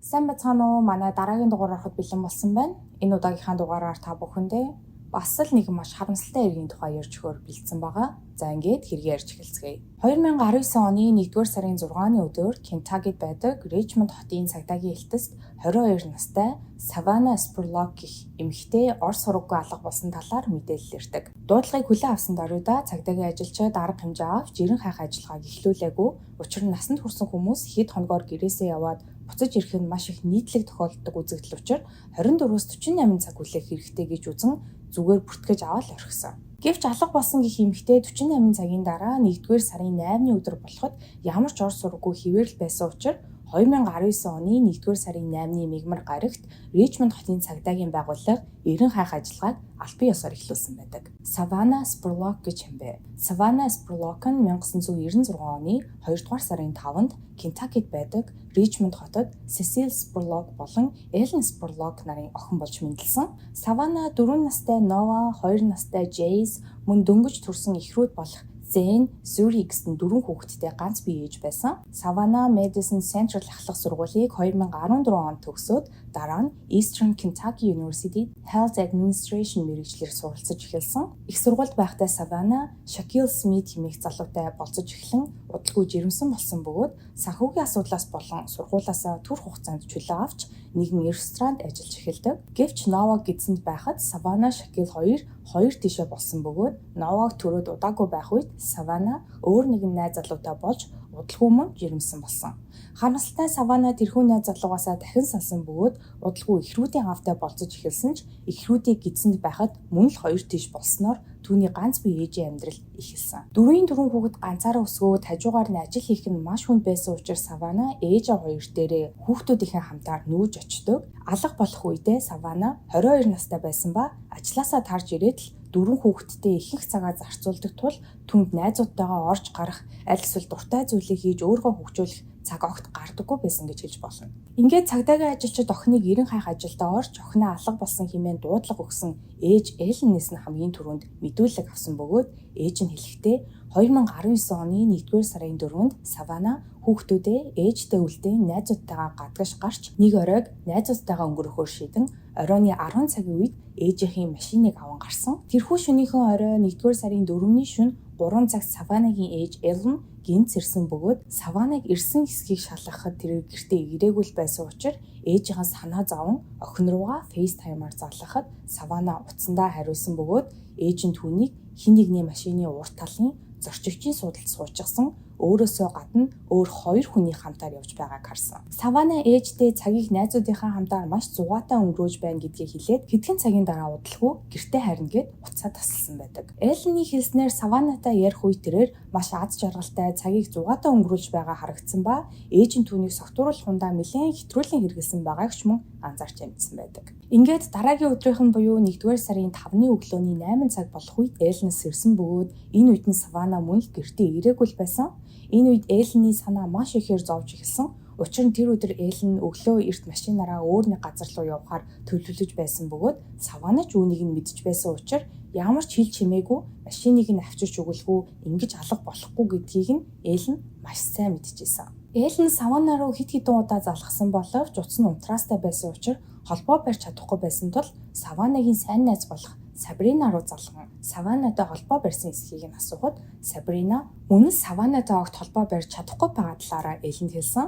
Сайн байцгаана уу? Манай дараагийн дугаар ороход бэлэн болсон байна. Энэ удаагийнхаа дугаараар та бүхэндээ бас л нэг маш харамсалтай иргэний тухай ярьж өгөхөөр бэлдсэн байгаа. За ингээд хэрэгээ ярьж эхэлцгээе. 2019 оны 1-р сарын 6-ны өдөр Кентаккид байдаг Ричмонд хотын цагдаагийн элтэст 22 настай Савана Спурлок гэх эмэгтэй ор сургаггүй алга болсон талаар мэдээлэл ирдэг. Дуудлагыг хүлээн авсан даруйда цагдаагийн ажилчид арга хэмжээ авч жирэн хайх ажиллагааг эхлүүлээгүй. Учир нь насанд хүрсэн хүмүүс хэд хоногоор гэрээсээ яваад буцаж ирэх нь маш их нийтлэг тохиолддог үзэгдэл учир 24-өөс 48 цаг хүлээх хэрэгтэй гэж үзэн зүгээр бүртгэж аваад орхисон. Гэвч алга болсон гэх эмэгтэй 48 цагийн дараа 1-р сарын 8-ны өдөр болоход ямар ч ор сургаггүй хിവэрэл байсан учраас 2019 оны 1-р сарын 8-ны мигмар гарагт Ричмонд хотын цагдаагийн байгууллага эрен хайх ажиллагааг албан ёсоор эхлүүлсэн байдаг. Савана Спурлок гэж юм бэ. Савана Спурлок нь 1996 оны 2-р сарын 5-нд Кентаккид байдаг Ричмонд хотод Сесил Спурлок болон Эллен Спурлок нарын охин болж мэндэлсэн. Савана 4 настай Нова, 2 настай Джейс, мөн дөнгөж төрсэн эхрүүд болох Зэн, Зюри гэсэн 4 хүүхэдтэй ганц бие ээж байсан. Savannah Madison Central ахлах сургуулийг 2014 онд төгсөөд дараа нь Eastern Kentucky University Health Administration мэргэжлэр суралцж эхэлсэн. Их сургуульд байхдаа Savannah Shaquille Smith хэмээх залуутай болцож эхлэн удалгүй жирэмсэн болсон бөгөөд санхүүгийн асуудлаас болон сургуулиасаа түр хугацаанд чөлөө авч нэгэн ресторанд ажиллаж эхэлдэг. Гэвч Nova гидсэнд байхад Savannah Shaquille хоёр тишээ болсон бөгөөд Novag төрөөд удаагүй байх үед Savannah өөр нэгэн найз залуутай болж удалгүй мөн жирэмсэн болсон. Харамсалтай Savannah тэрхүү найз залуугаасаа дахин салсан бөгөөд удалгүй эхрүүдийн аавтай болцож эхэлсэн ч эхрүүдийг гидсэнд байхад мөн л хоёр тиш болсноор түүний ганц бие ээжийн амьдрал эхэлсэн. Дөрвийн дөрвөн хүүхэд ганцаараа өсгөөд хажуугаар нь ажил хийх нь маш хүнд байсан учраас Savannah ээжээ хоёр дээрээ хүүхдүүдийнхээ хамтаар нүүж очдог. Алга болох үедээ Savannah 22 настай байсан ба ажилласаа тарж ирээд л 4 хүүхэдтэй ихэнх цагаа зарцуулдаг тул түнд найзуудтайгаа орж гарах, аль эсвэл дуртай зүйлийг хийж өөрийгөө хөгжүүлэх цаг огт гардаггүй байсан гэж хэлж болно. Ингээд цагдаагийн ажилчид охиныг эрен хайх ажилдаа орж охиноо алга болсон хэмээн дуудлага өгсөн ээж Элленээс нь хамгийн түрүүнд мэдүүлэг авсан бөгөөд ээж нь хэлэхдээ 2019 оны 1-р сарын 4-нд Savannah хүүхдүүдээ ээжтэй үлдээ найзуудтайгаа гадагш гарч нэг оройг найзуудтайгаа өнгөрөхөөр шийдэн оройны 10 цагийн үед ээжийнхээ машиныг аван гарсан. Тэрхүү шөнийхөө орой 1-р сарын 4-ний шөнө 3 цагт Savannah-гийн ээж Ellen гинт сэрсэн бөгөөд Savannah-г ирсэн хэсгийг шалгахад тэр гэртээ ирээгүй байсан учраас ээжийнхээ санаа зовон охин руугаа FaceTime-аар залгахад Savannah утсандаа хариулсан бөгөөд ээж нь түүнийг хин нэгний машины урт талын зорчигчийн суудалд суучихсан өөрөөсөө гадна өөр 2 хүний хамтаар явж байгааг харсан. Savannah ээждээ цагийг найзуудынхаа хамтаар маш зугаатай өнгөрөөж байна гэдгийг хэлээд хэдхэн цагийн дараа удалгүй гэртээ харна гэд уцаа тасалсан байдаг. Эллений хэлснээр Savannah-тай ярих үе тэрээр маш аз жаргалтай цагийг зугаатай өнгөрүүлж байгаа харагдсан ба ээж нь түүнийг согтууруулах хундаа нэлээд хэтрүүлэн хэрэгэлсэн байгааг ч мөн анзаарч амьдсан байдаг. Ингээд дараагийн өдрийнх нь буюу 1-р сарын 5-ны өглөөний 8 цаг болох үед Эллен сэрсэн бөгөөд энэ үед нь Savannah мөн л гэртээ ирээгүй байсан. Энэ үед Эллений санаа маш ихээр зовж эхэлсэн. Учир нь тэр өдөр Эллен өглөө эрт машинаараа өөр нэг газар руу явахаар төлөвлөж байсан бөгөөд Savannah ч үүнийг нь мэдж байсан учраас ямар ч хэл чимээгүй машиныг нь авчирч өгөлгүй ингэж алга болохгүй гэдгийг нь Эллен маш сайн мэдчихсэн. Эллен Savannah руу хэд хэдэн удаа залгасан боловч утас нь унтраастай байсан учраас холбоо барьж чадахгүй байсан тул Savannah-гийн сайн найз болох Sabrina руу залган Savannah-тай холбоо барьсан эсхийг нь асуухад Sabrina мөн Savannah-тай огт холбоо барьж чадахгүй байгаа талаараа Элленд хэлсэн.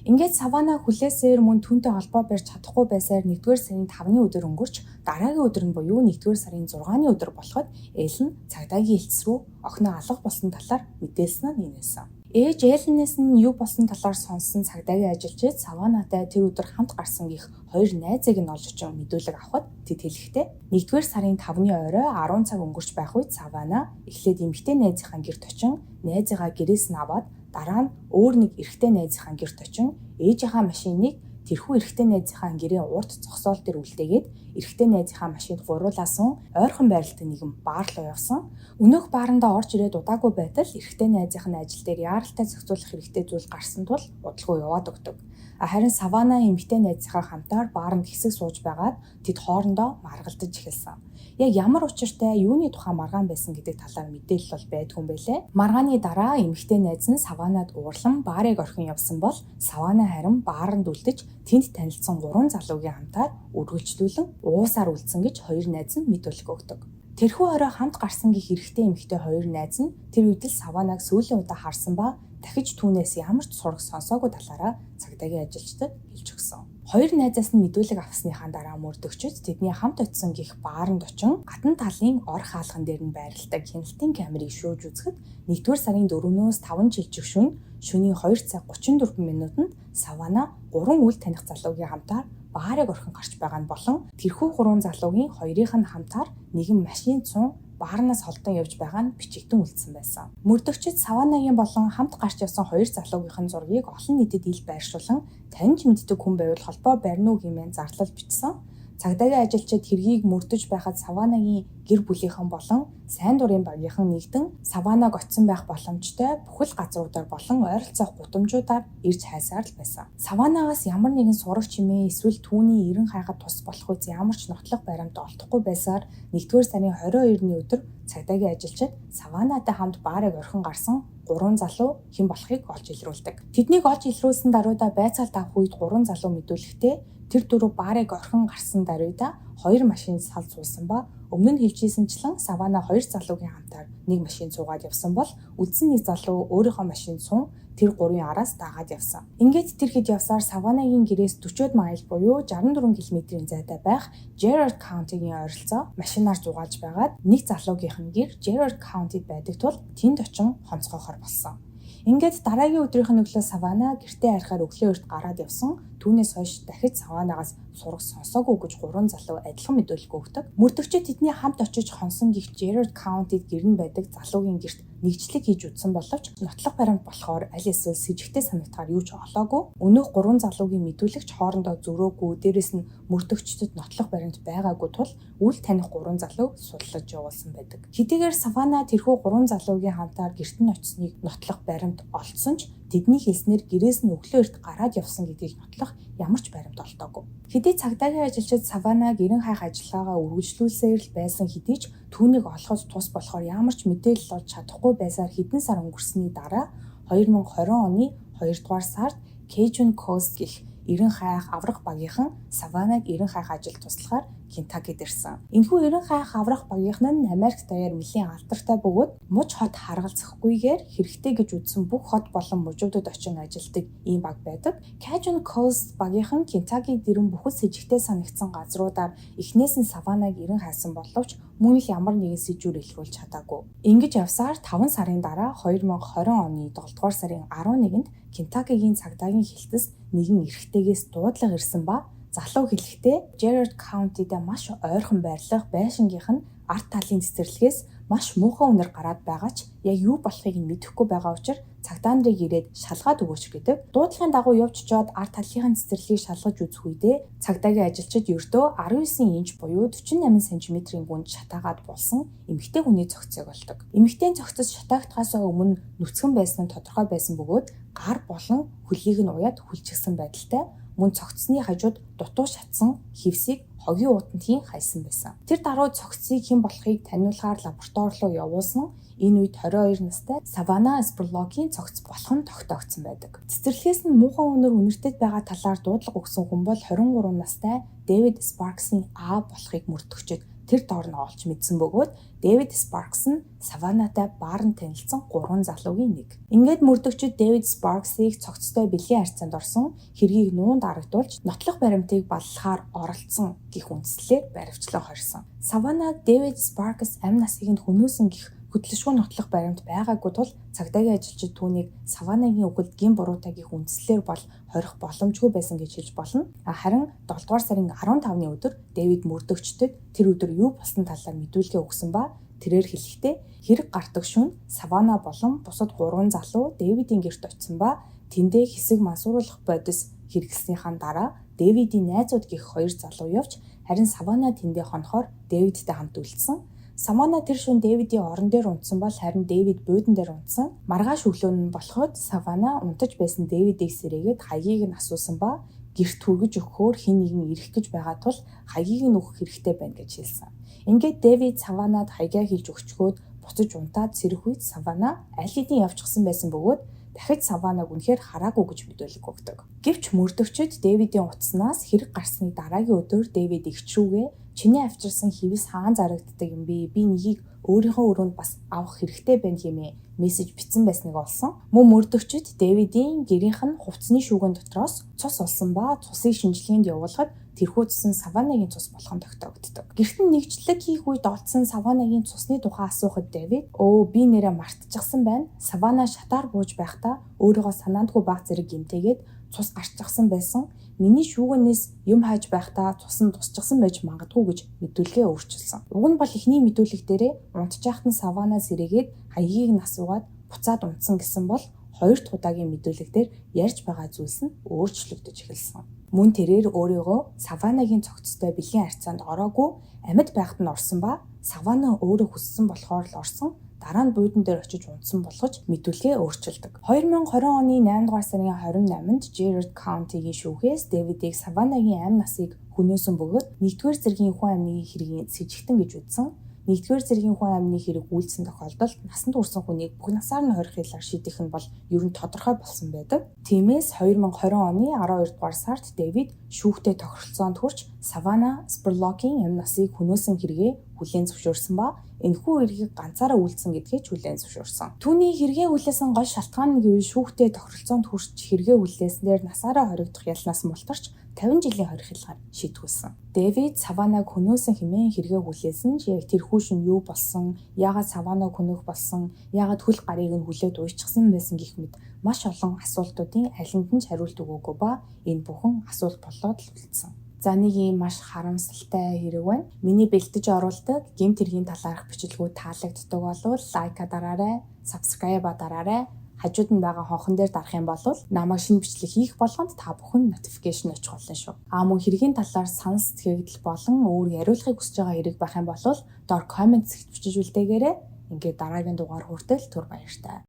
Ингээд Savannah хүлээсээр мөн түүнтэй холбоо барьж чадахгүй байсаар 1-р сарын 5-ны өдөр өнгөрч дараагийн өдөр нь буюу 1-р сарын 6-ны өдөр болоход Ellen цагдаагийн элчс рүү охиноо алга болсон талаар мэдээлсэн нь инээсэн. Ээж Элленээс нь юу болсон талаар сонссон цагдаагийн ажилчид Savannah-тай тэр өдөр хамт гарсан гих 2 найзыг нь олж очин мэдүүлэг авахд тэд хэлэхдээ 1-р сарын 5-ны орой 10 цаг өнгөрч байх үед Savannah эхлээд эмэгтэй найзынхаа гэрт очин найзыгаа гэрээс нь аваад дараа нь өөр нэг эрэгтэй найзынхаа гэрт очин ээжийнхаа машиныг тэрхүү эрэгтэй найзынхаа гэрийн урд зогсоол дээр үлдээгээд эрэгтэй найзынхаа машинд гуруулаасан ойрхон байралтай нэгэн баар руу явсан. Өнөөх баарандаа орж ирээд удаагүй байтал эрэгтэй найзынх нь ажил дээр яаралтай зохицуулах хэрэгтэй зүйл гарсан тул удалгүй яваад өгдөг. Харин Савана эмэгтэй найзынхаа хамтаар бааранд хэсэг сууж байгаад тэд хоорондоо маргалдаж эхэлсэн. Яг ямар учиртай юуны тухай маргаан байсан гэдэг талаар мэдээлэл бол байдгүй юм байлээ. Маргааны дараа эмэгтэй найз нь Саванад уурлан баарыг орхин явсан бол Савана харин бааранд үлдэж тэнд танилцсан 3 залуугийн хамтаар үргэлжлүүлэн уусаар үлдсэн гэж хоёр найз нь мэдүүлэг өгдөг. Тэрхүү орой хамт гарсан гих эрэгтэй эмэгтэй хоёр найз нь тэр үед л Саванаг сүүлийн удаа харсан ба дахиж түүнээс ямар ч сураг сонсоогүй талаараа цагдаагийн ажилчдад хэлж өгсөн. Хоёр найзаас нь мэдүүлэг авсныхаа дараа мөрдөгчид тэдний хамт очисон гих бааранд очин гадна талын ор хаалган дээр нь байрладаг хяналтын камерыг шүүж үзэхэд 1-р сарын 4-өөс 5 жилчих шөнийн 2 цаг 34 минутанд Савана 3 үл таних залуугийн хамтаар баарыг орхин гарч байгаа нь болон тэрхүү 3 залуугийн 2-ийнх нь хамтаар нэгэн машин цун баарнаас холдон явж байгаа нь бичигдэн үлдсэн байсан. Мөрдөгчид Саванагийн болон хамт гарч явсан 2 залуугийнхын зургийг олон нийтэд ил байршуулан таньж мэддэг хүн байвал холбоо барина уу хэмээн зарлал бичсэн. Цагдаагийн ажилчид хэргийг мөрдөж байхад Саванагийн гэр бүлийнхэн болон сайн дурын багийнхан нэгдэн Саванаг очсон байх боломжтой бүхэл газруудаар болон ойролцоох гудамжуудаар ирж хайсаар л байсан. Саванагаас ямар нэгэн сурагч хэмээн эсвэл түүний эрен хайхад тус болох үс ямар ч нотлох баримт олдохгүй байсаар 1-р сарын 22-ны өдөр цагдаагийн ажилчид Саванатай хамт баарыг орхин гарсан 3 залуу хэн болохыг олж илрүүлдэг. Тэднийг олж илрүүлсэн даруйда байцаалт авах үед 3 залуу мэдүүлэхдээ тэр дөрөв баарыг орхин гарсан даруйда 2 машин салд суусан ба өмнө нь хэлжсэнчлэн Савана 2 залуугийн хамтаар нэг машин цуугаад явсан бол үлдсэн нэг залуу өөрийнхөө машин цун тэр 3-ын араас дагаад явсан. Ингээд тэр хэд явсаар Саванагийн гэрээс 40 майл буюу 64 км-ийн зайтай байх Gerard County-гийн ойролцоо машинаар зугаалж байгаад нэг залуугийнх нь гэр Gerard County-д байдаг тул тэнд очин онцгойхоор болсон. Ингээд дараагийн өдрийнх нь өглөө Савана гэртээ арихаар өглөө эрт гараад явсан. Түүнээс хойш дахиж Саванагаас сураг сонсоогүй гэж 3 залуу адилхан мэдүүлэг өгдөг. Мөрдөгчид тэдний хамт очиж хонсон гих Gerard County-д гэрн байдаг залуугийн герт нэгжлэг хийж үтсэн боловч нотлох баримт болохоор аль эсвэл с ิจ гтэй санагдахаар юу ч олоогүй. Өнөөх 3 залуугийн мэдүүлэгч хоорондоо зөрөөгүй, дээрэс нь мөрдөгчдөд нотлох баримт байгаагүй тул үл таних 3 залуу судлаж явуулсан байдаг. Хэдийгээр Савана тэрхүү 3 залуугийн хамтаар герт нь очсныг нотлох баримт олдсон ч тэдний хэлснээр гэрээс нь өглөө эрт гараад явсан гэдгийг нотлох ямар ч баримт олдоогүй. Хэдий цагдаагийн ажилчид Саванаг эрен хайх ажиллагаагаа үргэлжлүүлсээр л байсан хэдий ч түүнийг олоход тус болохоор ямар ч мэдээлэл олж чадахгүй байсаар хэдэн сар өнгөрсөний дараа 2020 оны 2-р сард Cajun Coast гэх эрен хайх аврах багийнхан Саванаг эрен хайх ажил туслахаар Кентакид ирсэн. Энэхүү эрен хайх аврах багийнхан нь Америк даяар нэлийн алдартай бөгөөд муж хот харгалзахгүйгээр хэрэгтэй гэж үзсэн бүх хот болон мужуудад очин ажилладаг ийм баг байдаг. Cajun Coast багийнхан Кентакид ирэн бүхэл с ิจ гтэй санагдсан газруудаар эхнээс нь Саванаг эрен хайсан боловч мөн л ямар нэгэн сэжүүр илрүүлж чадаагүй. Ингэж явсаар 5 сарын дараа 2020 оны 7-р сарын 11-нд Кентакигийн цагдаагийн хэлтэс нэгэн эрэгтэйгээс дуудлага ирсэн ба залуу хэлэхдээ Gerard County-д маш ойрхон байрлах байшингийнх нь ард талын цэцэрлэгээс маш муухай үнэр гараад байгаа ч яг юу болохыг нь мэдэхгүй байгаа учраас цагдаа нарыг ирээд шалгаад өгөөч гэдэг. Дуудлагын дагуу явж чод ард талынхаа цэцэрлэгийг шалгаж үзэх үедээ цагдаагийн ажилчид ердөө 19 инч буюу 48 см-ийн гүнд шатаагаад болсон эмэгтэй хүний цогцыг олдог. Эмэгтэй цогцос шатаагдахаас өмнө нүцгэн байсан нь тодорхой байсан бөгөөд гар болон хөлийг нь уяад хүлчгсэн байдалтай мөн цогцсны хажууд дутуу шатсан хевсийг хогийн уутантын хайсан байсан. Тэр даруй цогцсыг хэн болохыг таниулахаар лаборатори руу явуулсан. Энэ үед 22 настай Савана Сперлокийн цогц болох нь тогтоогдсон байдаг. Цэцэрлэгээс нь муухай үнэр үнэртэд байгаа талаар дуудлага өгсөн хүн бол 23 настай Дэвид Спарксын аав болохыг мөрдөгчөд тэр доорноо олж мэдсэн бөгөөд Дэвид Спаркс нь Саванатай баарнд танилцсан 3 залуугийн нэг. Ингээд мөрдөгчид Дэвид Спарксыг цогцтой бэлгийн харьцаанд орсон хэргийг нуунд арагдуулж нотлох баримтыг баллахаар оролцсон гэх үндслээр баривчлан хорьсон. Савана Дэвид Спаркс амь насыг нь хүмүүсэн гэх хөтлөшгүй нотлох баримт байгаагүй тул цагдаагийн ажилчид түүнийг Саванагийн үгэлд гин буруутай гэх үндслээр бол хорих боломжгүй байсан гэж хэлж болно. Харин 7-р сарын 15-ны өдөр Дэвид мөрдөгчдөд тэр өдөр юу болсон талаар мэдүүлгээ өгсөн ба тэрээр хэлэхдээ хэрэг гардаг шөнө Савана болон бусад 3 залуу Дэвидийн гэрт очсон ба тэндээ хэсэг мансууруулах бодис хэрэглэснийхаа дараа Дэвидийн найзууд гэх 2 залуу явж харин Савана тэндээ хонохоор Дэвидтэй хамт үлдсэн. Савана тэр шөнө Дэвидийн орон дээр унтсан бол харин Дэвид буудан дээр унтсан. Маргааш өглөө нь болоход Савана унтаж байсан Дэвидийг сэрээгээд хаягийг нь асуусан ба гэрт хүргэж өгөхөөр хэн нэгэн ирэх гэж байгаа тул хаягийг нь өгөх хэрэгтэй байна гэж хэлсэн. Ингээд Дэвид Саванад хаягаа хийж өгчгөөд буцаж унтаад сэрэх үед Савана аль хэдийн явчихсан байсан бөгөөд дахиж Саванаг үнэхээр хараагүй гэж мэдүүлэг өгдөг. Гэвч мөрдөгчд Дэвидийн утаснаас хэрэг гарсны дараагийн өдөр Дэвид эгч рүүгээ чиний авчирсан хэвс хаан зарагддаг юм бэ? Би нэгийг өөрийнхөө өрөөнд бас авах хэрэгтэй байна хэмээн мессеж бичсэн байсныг олсон. Мөн мөрдөгчд Дэвидийн гэрийнх нь хувцсны шүүгэн дотроос цус олсон ба цусыг шинжилгээнд явуулахад тэрхүү цус нь Саванагийн цус болох нь тогтоогддог. Гэртэн нэгжлэг хийх үед олдсон Саванагийн цусны тухай асуухад Дэвид би нэрээ мартчихсан байна. Савана шатаар бууж байхдаа өөрийгөө санаандгүй баг зэрэг гэмтээгээд цус гарччихсан байсан. Миний шүүгэнээс юм хайж байхдаа цус нь тусчихсан байж магадгүй гэж мэдүүлгээ өөрчилсөн. Уг нь бол эхний мэдүүлэг дээрээ унтж байхад нь Савана сэрээгээд хаягийг нь асуугаад буцаад унтсан гэсэн бол хоёр дахь удаагийн мэдүүлэг дээр ярьж байгаа зүйлс нь өөрчлөгдөж эхэлсэн. Мөн тэрээр өөрийгөө Саванагийн цогцтой бэлгийн харьцаанд ороогүй амьд байхад нь орсон ба Савана өөрөө хүссэн болохоор л орсон. Дараа нь буудан дээр очиж унтсан болгож мэдүүлгээ өөрчилдөг. 2020 оны 8 дугаар сарын 28-нд Jared County-гийн шүүхээс Дэвидийг Саванагийн амь насыг хүнөөсөн бөгөөд 1-р зэргийн хүн амны хэргийг сэжигтэн гэж үзсэн. 1-р зэргийн хүн амны хэрэг үйлдсэн тохиолдолд насанд хүрсэн хүнийг бүх насаар нь хорихлаар шийдэх нь бол ер нь тодорхой болсон байдаг. Тиймээс 2020 оны 12 дугаар сард Дэвид шүүхтэй тохиролцоонд хүрч Савана Spurlock-ийн амь насыг хүнөөсөн хэрэгээ хүлээн зөвшөөрсөн ба энэхүү эргийг ганцаараа үйлдсэн гэдгийг хүлээн зөвшөөрсөн. Түүний хэрэгээ хүлээсэн гол шалтгаан нь гэвэл шүүхтэй тохиролцоонд хүрч хэрэгээ хүлээснээр насаараа хоригдох ялнаас мултарч 50 жилийн хоригдлаар шийтгүүлсэн. Дэвид Саванаг хөнөөсөн хэмээн хэрэгээ хүлээсэн ч яг тэрхүү шин юу болсон, яагаад Саванаг хөнөөх болсон, яагаад хөл гарыг нь хүлээд уйчсан байсан гэх мэт маш олон асуултуудын алинд нь ч хариулт өгөөгүй ба энэ бүхэн асуулт болоод л үлдсэн. За нэг юм маш харамсалтай хэрэг байна. Миний бэлдэж оруулдаг гэмт хэргийн талаарх бичлэгүүд таалагддаг бол лайка дараарай, subscribe дараарай. Хажууд нь байгаа хонхон дээр дарах юм бол намайг шинэ бичлэг хийх болгонд та бүхэн notification очих болно шүү. Мөн хэргийн талаар санал сэтгэгдэл болон өөр яриулахыг хүсэж байгаа хэрэг байх юм бол доор comment-д бичиж үлдээгээрэй. Ингээд дараагийн дугаар хүртэл түр баяртай.